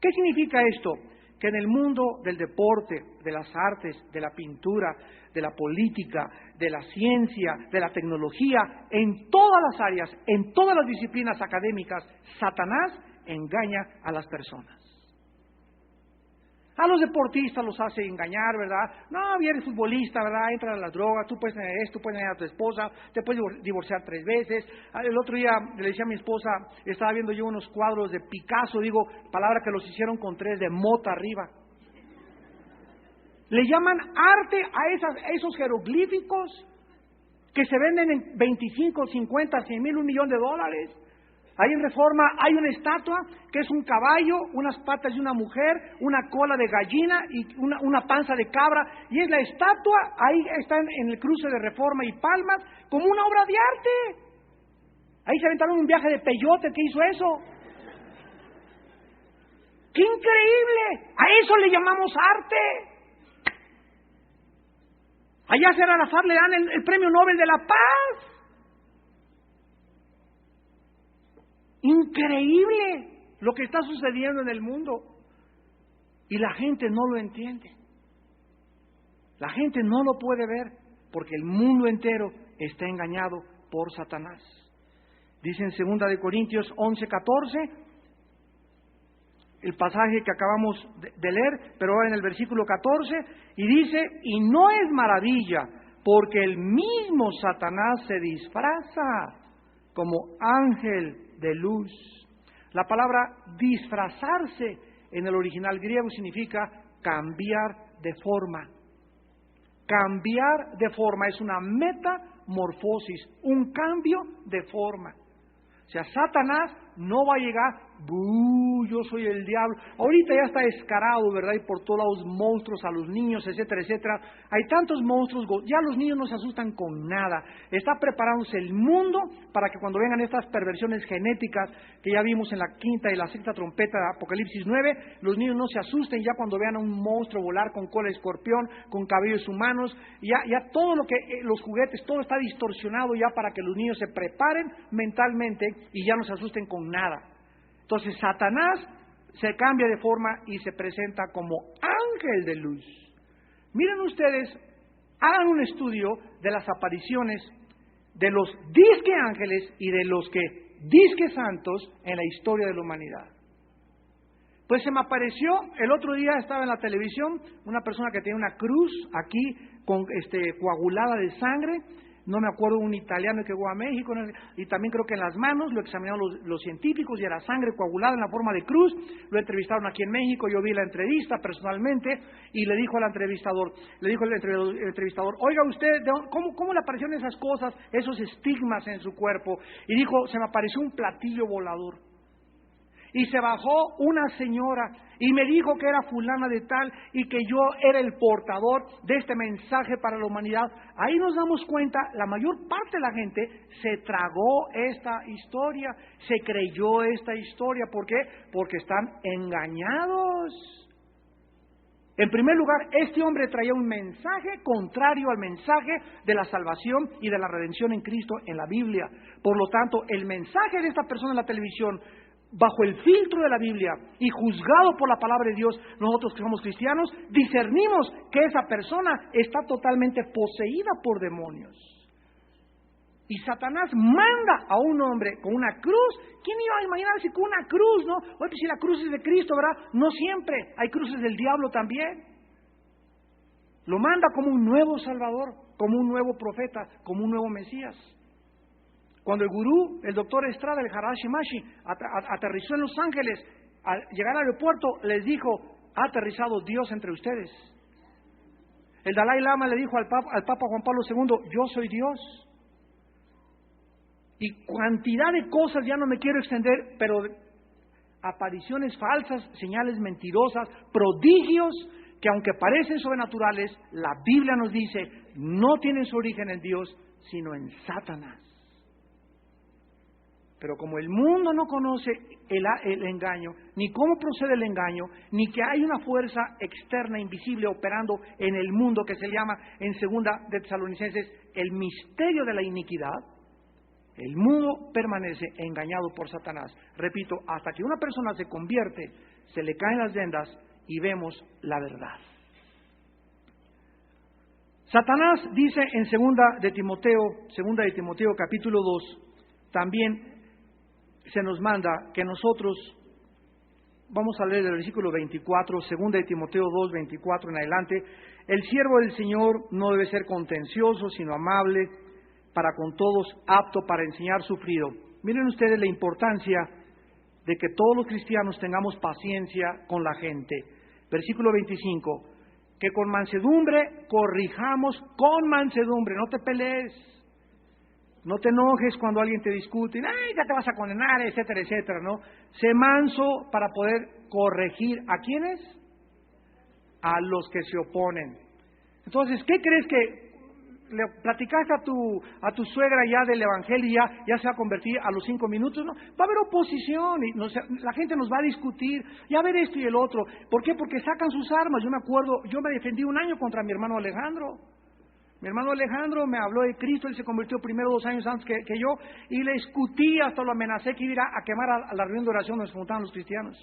¿Qué significa esto? Que en el mundo del deporte, de las artes, de la pintura, de la política, de la ciencia, de la tecnología, en todas las áreas, en todas las disciplinas académicas, Satanás engaña a las personas. A los deportistas los hace engañar, ¿verdad? No, eres futbolista, ¿verdad? Entra a las drogas, tú puedes tener esto, puedes tener a tu esposa, te puedes divorciar 3 veces. El otro día le decía a mi esposa, estaba viendo yo unos cuadros de Picasso, digo, palabra que los hicieron con 3 de mota arriba. Le llaman arte a esos jeroglíficos que se venden en 25, 50, 100 mil, $1,000,000. Ahí en Reforma hay una estatua que es un caballo, unas patas de una mujer, una cola de gallina y una panza de cabra, y es la estatua, ahí está en el cruce de Reforma y Palmas, como una obra de arte. Ahí se aventaron un viaje de peyote, ¿qué hizo eso? ¡Qué increíble! A eso le llamamos arte. Allá a Yasser Arafat le dan el premio Nobel de la Paz. Increíble lo que está sucediendo en el mundo. Y la gente no lo entiende. La gente no lo puede ver porque el mundo entero está engañado por Satanás. Dice en 2 de Corintios 11:14, el pasaje que acabamos de leer, pero ahora en el versículo 14, y dice, y no es maravilla, porque el mismo Satanás se disfraza como ángel de luz. La palabra disfrazarse en el original griego significa cambiar de forma. Cambiar de forma es una metamorfosis, un cambio de forma. O sea, Satanás no va a llegar, yo soy el diablo. Ahorita ya está descarado, ¿verdad? Y por todos lados monstruos a los niños, etcétera, etcétera. Hay tantos monstruos, ya los niños no se asustan con nada. Está preparándose el mundo para que cuando vengan estas perversiones genéticas que ya vimos en la 5ª y la 6ª trompeta de Apocalipsis 9, los niños no se asusten ya cuando vean a un monstruo volar con cola de escorpión, con cabellos humanos. Ya todo lo que, los juguetes, todo está distorsionado ya para que los niños se preparen mentalmente y ya no se asusten con nada. Entonces Satanás se cambia de forma y se presenta como ángel de luz. Miren ustedes, hagan un estudio de las apariciones de los disque ángeles y de los que disque santos en la historia de la humanidad. Pues se me apareció, el otro día estaba en la televisión, una persona que tenía una cruz aquí con coagulada de sangre. No me acuerdo, un italiano que llegó a México, y también creo que en las manos lo examinaron los científicos y era sangre coagulada en la forma de cruz. Lo entrevistaron aquí en México, yo vi la entrevista personalmente y le dijo al entrevistador, el entrevistador, oiga usted, ¿cómo le aparecieron esas cosas, esos estigmas en su cuerpo? Y dijo, se me apareció un platillo volador. Y se bajó una señora y me dijo que era fulana de tal y que yo era el portador de este mensaje para la humanidad. Ahí nos damos cuenta, la mayor parte de la gente se tragó esta historia, se creyó esta historia. ¿Por qué? Porque están engañados. En primer lugar, este hombre traía un mensaje contrario al mensaje de la salvación y de la redención en Cristo en la Biblia. Por lo tanto, el mensaje de esta persona en la televisión, bajo el filtro de la Biblia y juzgado por la palabra de Dios, nosotros que somos cristianos, discernimos que esa persona está totalmente poseída por demonios. Y Satanás manda a un hombre con una cruz. ¿Quién iba a imaginarse con una cruz, no? Oye, pues si la cruz es de Cristo, ¿verdad? No siempre, hay cruces del diablo también. Lo manda como un nuevo Salvador, como un nuevo profeta, como un nuevo Mesías. Cuando el gurú, el doctor Estrada, el Harashi Mashi, aterrizó en Los Ángeles, al llegar al aeropuerto les dijo, ha aterrizado Dios entre ustedes. El Dalai Lama le dijo al Papa Juan Pablo II, yo soy Dios. Y cantidad de cosas, ya no me quiero extender, pero apariciones falsas, señales mentirosas, prodigios que aunque parecen sobrenaturales, la Biblia nos dice, no tienen su origen en Dios, sino en Satanás. Pero como el mundo no conoce el engaño, ni cómo procede el engaño, ni que hay una fuerza externa invisible operando en el mundo que se llama en 2 de Tesalonicenses el misterio de la iniquidad, el mundo permanece engañado por Satanás. Repito, hasta que una persona se convierte, se le caen las vendas y vemos la verdad. Satanás dice en 2 de Timoteo capítulo 2, también se nos manda que nosotros, vamos a leer el versículo 24, 2 de Timoteo 2, 24 en adelante, el siervo del Señor no debe ser contencioso, sino amable, para con todos, apto para enseñar, sufrido. Miren ustedes la importancia de que todos los cristianos tengamos paciencia con la gente. Versículo 25, que con mansedumbre corrijamos con mansedumbre, no te pelees, no te enojes cuando alguien te discute, ¡ay, ya te vas a condenar!, etcétera, etcétera, ¿no? Sé manso para poder corregir, ¿a quiénes? A los que se oponen. Entonces, ¿qué crees que le platicaste a tu suegra ya del evangelio y ya se va a convertir a los 5 minutos? No, va a haber oposición y la gente nos va a discutir y a ver esto y el otro. ¿Por qué? Porque sacan sus armas. Yo me acuerdo, yo me defendí un año contra mi hermano Alejandro. Mi hermano Alejandro me habló de Cristo, él se convirtió primero 2 años antes que yo, y le discutí, hasta lo amenacé que iba a quemar a la reunión de oración donde se juntaban los cristianos.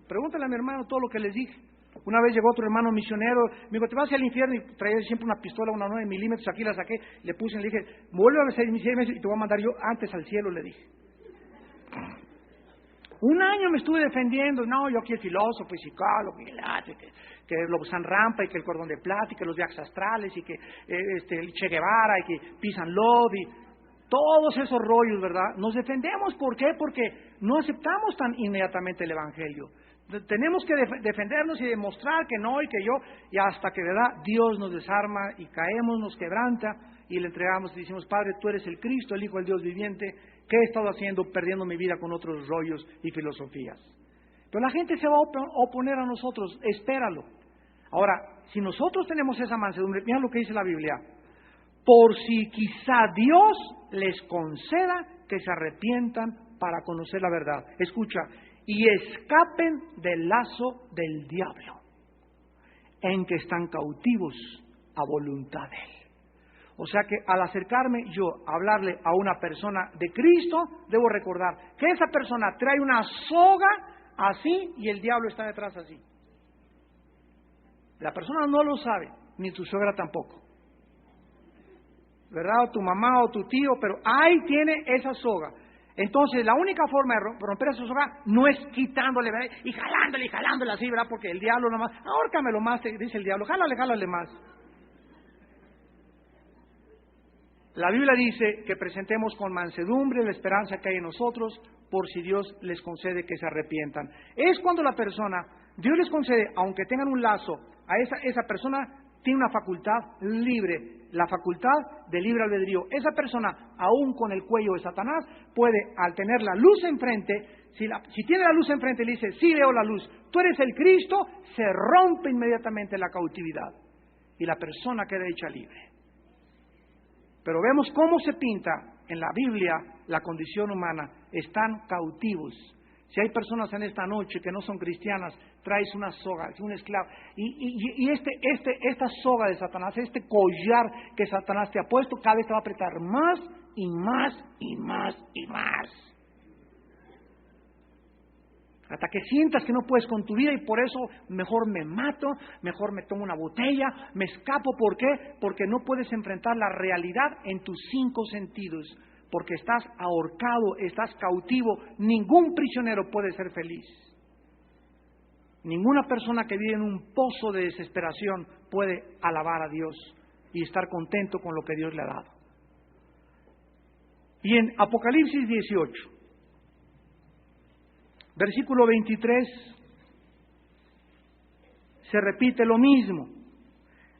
Pregúntale a mi hermano todo lo que les dije. Una vez llegó otro hermano misionero, me dijo, te vas al infierno, y traía siempre una pistola, una 9 milímetros, aquí la saqué, le puse y le dije, vuelve a ser mis 6 meses y te voy a mandar yo antes al cielo, le dije. Un año me estuve defendiendo, no, yo aquí el filósofo y psicólogo, y que Lobsang Rampa, y que el cordón de plata, y que los viajes astrales, y que el Che Guevara, y que Peace and Love, y todos esos rollos, ¿verdad? Nos defendemos, ¿por qué? Porque no aceptamos tan inmediatamente el Evangelio. Tenemos que defendernos y demostrar que no y que yo, y hasta que, ¿verdad?, Dios nos desarma y caemos, nos quebranta y le entregamos y decimos, Padre, tú eres el Cristo, el Hijo del Dios viviente. ¿Qué he estado haciendo? Perdiendo mi vida con otros rollos y filosofías. Pero la gente se va a oponer a nosotros, espéralo. Ahora, si nosotros tenemos esa mansedumbre, mira lo que dice la Biblia, por si quizá Dios les conceda que se arrepientan para conocer la verdad. Escucha, y escapen del lazo del diablo, en que están cautivos a voluntad de Él. O sea que al acercarme yo a hablarle a una persona de Cristo, debo recordar que esa persona trae una soga así y el diablo está detrás así. La persona no lo sabe, ni tu suegra tampoco, ¿verdad? O tu mamá o tu tío, pero ahí tiene esa soga. Entonces, la única forma de romper esa soga no es quitándole, ¿verdad?, y jalándole así, ¿verdad? Porque el diablo nomás, ahórcamelo más, te dice el diablo, jálale más. La Biblia dice que presentemos con mansedumbre la esperanza que hay en nosotros, por si Dios les concede que se arrepientan. Es cuando la persona, Dios les concede, aunque tengan un lazo, a esa persona tiene una facultad libre, la facultad de libre albedrío. Esa persona, aún con el cuello de Satanás, puede, al tener la luz enfrente, si tiene la luz enfrente y le dice, sí veo la luz, tú eres el Cristo, se rompe inmediatamente la cautividad y la persona queda hecha libre. Pero vemos cómo se pinta en la Biblia la condición humana. Están cautivos. Si hay personas en esta noche que no son cristianas, traes una soga, es un esclavo. Y esta soga de Satanás, este collar que Satanás te ha puesto, cada vez te va a apretar más y más y más y más. Hasta que sientas que no puedes con tu vida y por eso mejor me mato, mejor me tomo una botella, me escapo. ¿Por qué? Porque no puedes enfrentar la realidad en tus 5 sentidos, porque estás ahorcado, estás cautivo. Ningún prisionero puede ser feliz. Ninguna persona que vive en un pozo de desesperación puede alabar a Dios y estar contento con lo que Dios le ha dado. Y en Apocalipsis 18, versículo 23, se repite lo mismo.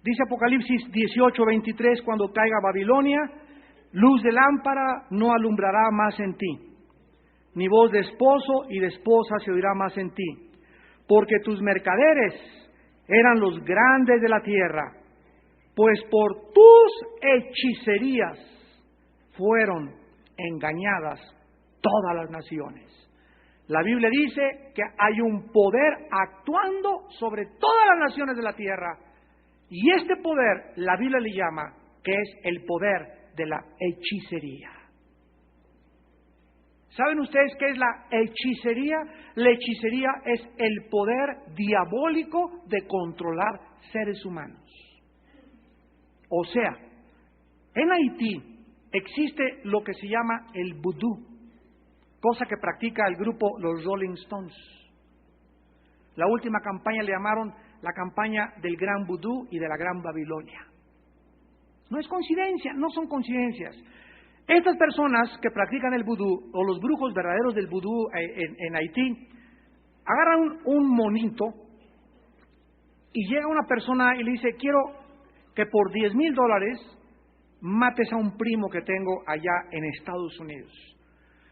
Dice Apocalipsis 18:23, cuando caiga Babilonia, luz de lámpara no alumbrará más en ti, ni voz de esposo y de esposa se oirá más en ti, porque tus mercaderes eran los grandes de la tierra, pues por tus hechicerías fueron engañadas todas las naciones. La Biblia dice que hay un poder actuando sobre todas las naciones de la tierra, y este poder la Biblia le llama que es el poder de la hechicería. ¿Saben ustedes qué es la hechicería? La hechicería es el poder diabólico de controlar seres humanos. O sea, en Haití existe lo que se llama el vudú, cosa que practica el grupo los Rolling Stones. La última campaña le llamaron la campaña del Gran Vudú y de la Gran Babilonia. No es coincidencia, no son coincidencias. Estas personas que practican el vudú, o los brujos verdaderos del vudú en Haití, agarran un monito y llega una persona y le dice: quiero que por $10,000 mates a un primo que tengo allá en Estados Unidos.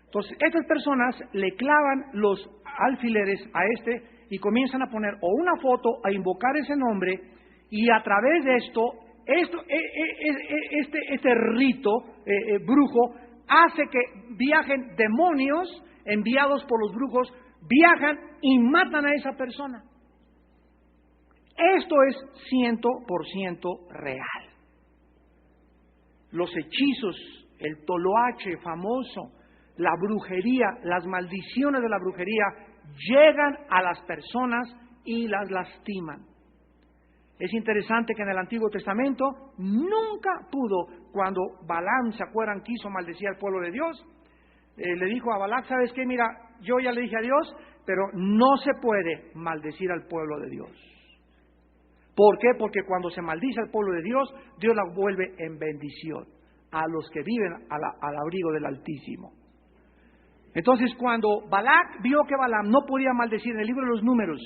Entonces, estas personas le clavan los alfileres a y comienzan a poner o una foto, a invocar ese nombre, y a través de este rito brujo hace que viajen demonios enviados por los brujos, viajan y matan a esa persona. Esto es 100% real. Los hechizos, el toloache famoso, la brujería, las maldiciones de la brujería llegan a las personas y las lastiman. Es interesante que en el Antiguo Testamento nunca pudo, cuando Balaam, ¿se acuerdan?, quiso maldecir al pueblo de Dios, le dijo a Balac: ¿sabes qué? Mira, yo ya le dije a Dios, pero no se puede maldecir al pueblo de Dios. ¿Por qué? Porque cuando se maldice al pueblo de Dios, Dios la vuelve en bendición a los que viven al abrigo del Altísimo. Entonces, cuando Balac vio que Balaam no podía maldecir, en el libro de los Números,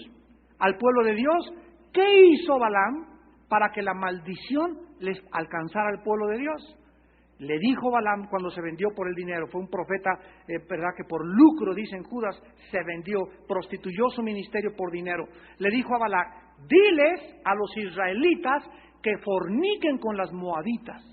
al pueblo de Dios, ¿qué hizo Balaam para que la maldición les alcanzara al pueblo de Dios? Le dijo Balaam, cuando se vendió por el dinero, fue un profeta, verdad, que por lucro, dicen Judas, se vendió, prostituyó su ministerio por dinero. Le dijo a Balac: diles a los israelitas que forniquen con las moabitas.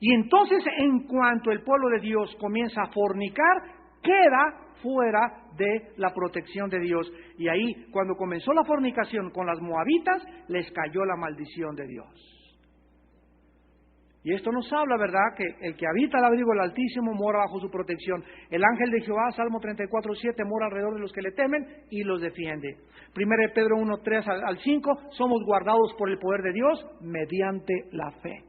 Y entonces, en cuanto el pueblo de Dios comienza a fornicar, queda fuera de la protección de Dios. Y ahí, cuando comenzó la fornicación con las moabitas, les cayó la maldición de Dios. Y esto nos habla, ¿verdad?, que el que habita al abrigo del Altísimo mora bajo su protección. El ángel de Jehová, Salmo 34:7, mora alrededor de los que le temen y los defiende. 1 Pedro 1:3-5, somos guardados por el poder de Dios mediante la fe.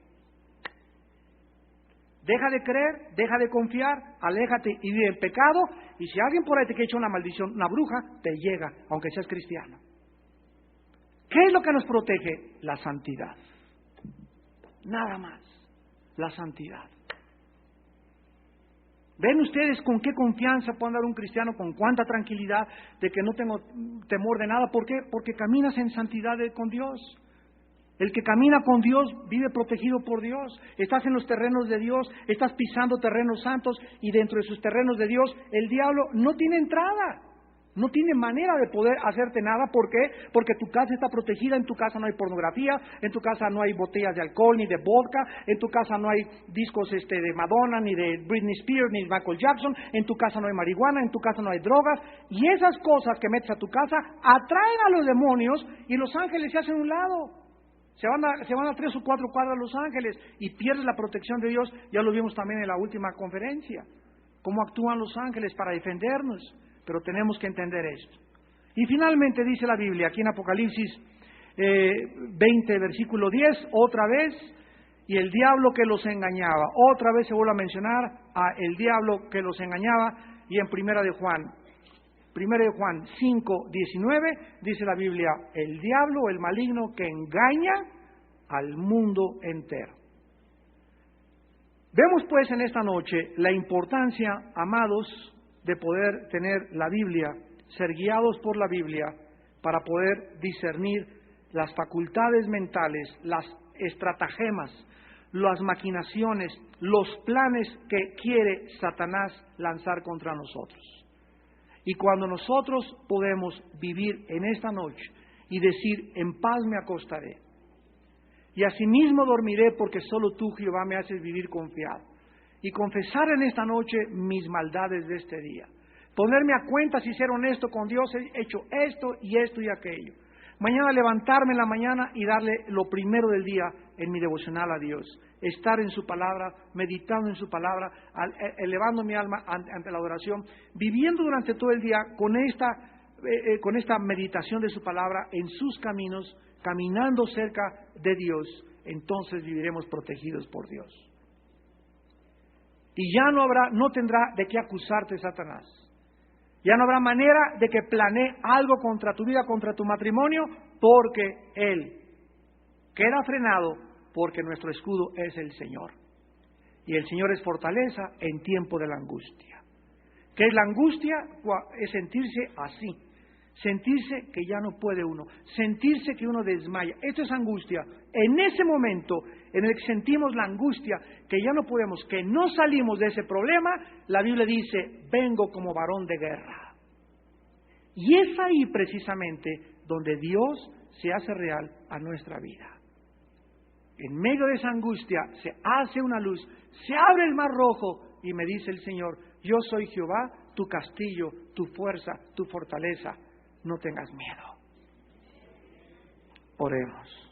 Deja de creer, deja de confiar, aléjate y vive en pecado, y si alguien por ahí te echa una maldición, una bruja, te llega, aunque seas cristiano. ¿Qué es lo que nos protege? La santidad. Nada más, la santidad. ¿Ven ustedes con qué confianza puede andar un cristiano, con cuánta tranquilidad de que no tengo temor de nada? ¿Por qué? Porque caminas en santidad con Dios. El que camina con Dios vive protegido por Dios. Estás en los terrenos de Dios, estás pisando terrenos santos, y dentro de sus terrenos de Dios el diablo no tiene entrada, no tiene manera de poder hacerte nada. ¿Por qué? Porque tu casa está protegida. En tu casa no hay pornografía, en tu casa no hay botellas de alcohol ni de vodka, en tu casa no hay discos de Madonna, ni de Britney Spears, ni de Michael Jackson, en tu casa no hay marihuana, en tu casa no hay drogas, y esas cosas que metes a tu casa atraen a los demonios, y los ángeles se hacen a un lado. Se van a 3 o 4 cuadras Los Ángeles y pierdes la protección de Dios. Ya lo vimos también en la última conferencia, cómo actúan los ángeles para defendernos, pero tenemos que entender esto. Y finalmente dice la Biblia, aquí en Apocalipsis 20, versículo 10, otra vez, y el diablo que los engañaba. Otra vez se vuelve a mencionar a el diablo que los engañaba, y en Primera de Juan 5:19 dice la Biblia: el diablo, el maligno que engaña al mundo entero. Vemos pues en esta noche la importancia, amados, de poder tener la Biblia, ser guiados por la Biblia para poder discernir las facultades mentales, las estratagemas, las maquinaciones, los planes que quiere Satanás lanzar contra nosotros. Y cuando nosotros podemos vivir en esta noche y decir, en paz me acostaré, y asimismo dormiré porque solo tú, Jehová, me haces vivir confiado, y confesar en esta noche mis maldades de este día, ponerme a cuenta si ser honesto con Dios, he hecho esto y aquello. Mañana levantarme en la mañana y darle lo primero del día en mi devocional a Dios. Estar en su palabra, meditando en su palabra, elevando mi alma ante la adoración, viviendo durante todo el día con esta meditación de su palabra en sus caminos, caminando cerca de Dios. Entonces viviremos protegidos por Dios. Y ya no tendrá de qué acusarte Satanás. Ya no habrá manera de que planee algo contra tu vida, contra tu matrimonio, porque él queda frenado, porque nuestro escudo es el Señor. Y el Señor es fortaleza en tiempo de la angustia. ¿Qué es la angustia? Es sentirse así, sentirse que ya no puede uno, sentirse que uno desmaya. Esto es angustia. En ese momento en el que sentimos la angustia, que ya no podemos, que no salimos de ese problema, la Biblia dice, vengo como varón de guerra. Y es ahí precisamente donde Dios se hace real a nuestra vida. En medio de esa angustia se hace una luz, se abre el mar rojo y me dice el Señor, yo soy Jehová, tu castillo, tu fuerza, tu fortaleza, no tengas miedo. Oremos.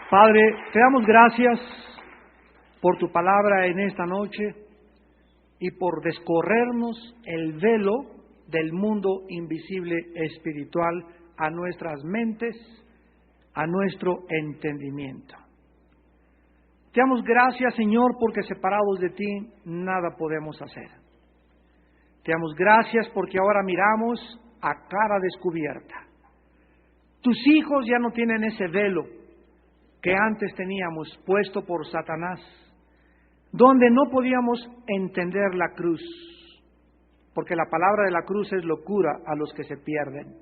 Padre, te damos gracias por tu palabra en esta noche y por descorrernos el velo del mundo invisible espiritual a nuestras mentes, a nuestro entendimiento. Te damos gracias, Señor, porque separados de ti nada podemos hacer. Te damos gracias porque ahora miramos a cara descubierta. Tus hijos ya no tienen ese velo que antes teníamos puesto por Satanás, donde no podíamos entender la cruz, porque la palabra de la cruz es locura a los que se pierden.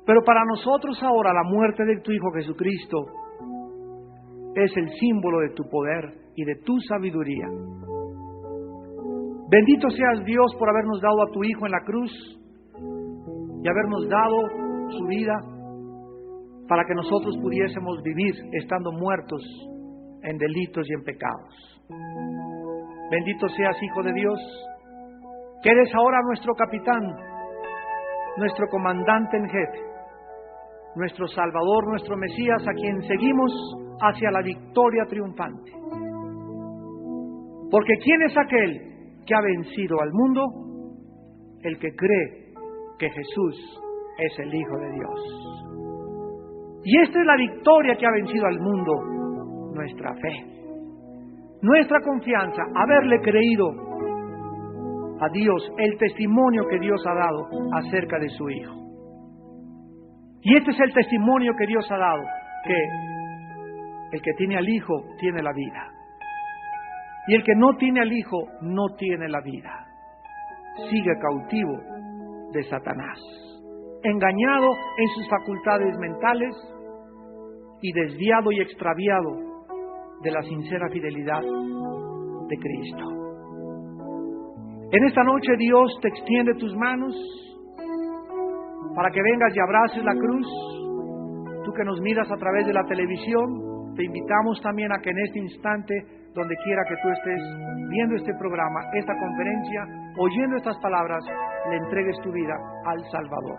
Pero para nosotros ahora la muerte de tu Hijo Jesucristo es el símbolo de tu poder y de tu sabiduría. Bendito seas Dios por habernos dado a tu Hijo en la cruz y habernos dado su vida para que nosotros pudiésemos vivir estando muertos en delitos y en pecados. Bendito seas, Hijo de Dios, que eres ahora nuestro capitán, nuestro comandante en jefe, nuestro Salvador, nuestro Mesías, a quien seguimos hacia la victoria triunfante. Porque ¿quién es aquel que ha vencido al mundo? El que cree que Jesús es el Hijo de Dios. Y esta es la victoria que ha vencido al mundo, nuestra fe, nuestra confianza, haberle creído a Dios, el testimonio que Dios ha dado acerca de su Hijo. Y este es el testimonio que Dios ha dado, que el que tiene al Hijo tiene la vida, y el que no tiene al Hijo no tiene la vida. Sigue cautivo de Satanás, engañado en sus facultades mentales y desviado y extraviado de la sincera fidelidad de Cristo. En esta noche Dios te extiende tus manos para que vengas y abraces la cruz. Tú que nos miras a través de la televisión, te invitamos también a que en este instante, donde quiera que tú estés viendo este programa, esta conferencia, oyendo estas palabras, le entregues tu vida al Salvador.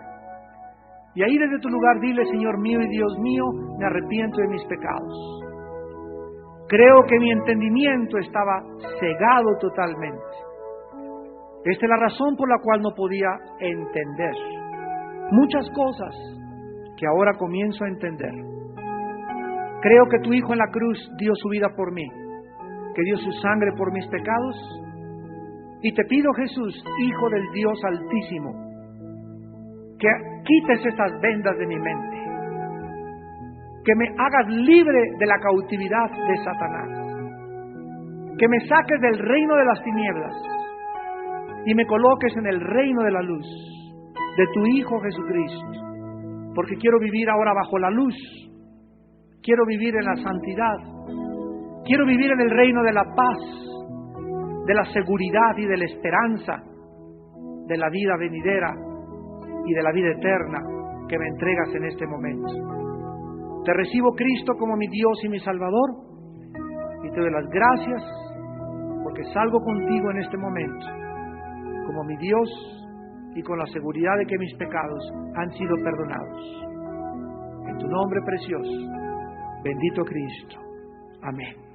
Y ahí desde tu lugar dile, Señor mío y Dios mío, me arrepiento de mis pecados. Creo que mi entendimiento estaba cegado totalmente. Esta es la razón por la cual no podía entender muchas cosas que ahora comienzo a entender. Creo que tu Hijo en la cruz dio su vida por mí, que dio su sangre por mis pecados. Y te pido, Jesús, Hijo del Dios Altísimo, que quites estas vendas de mi mente, que me hagas libre de la cautividad de Satanás, que me saques del reino de las tinieblas y me coloques en el reino de la luz de tu Hijo Jesucristo, porque quiero vivir ahora bajo la luz, quiero vivir en la santidad, quiero vivir en el reino de la paz, de la seguridad y de la esperanza, de la vida venidera y de la vida eterna que me entregas en este momento. Te recibo, Cristo, como mi Dios y mi Salvador, y te doy las gracias porque salgo contigo en este momento como mi Dios y con la seguridad de que mis pecados han sido perdonados. En tu nombre precioso, bendito Cristo. Amén.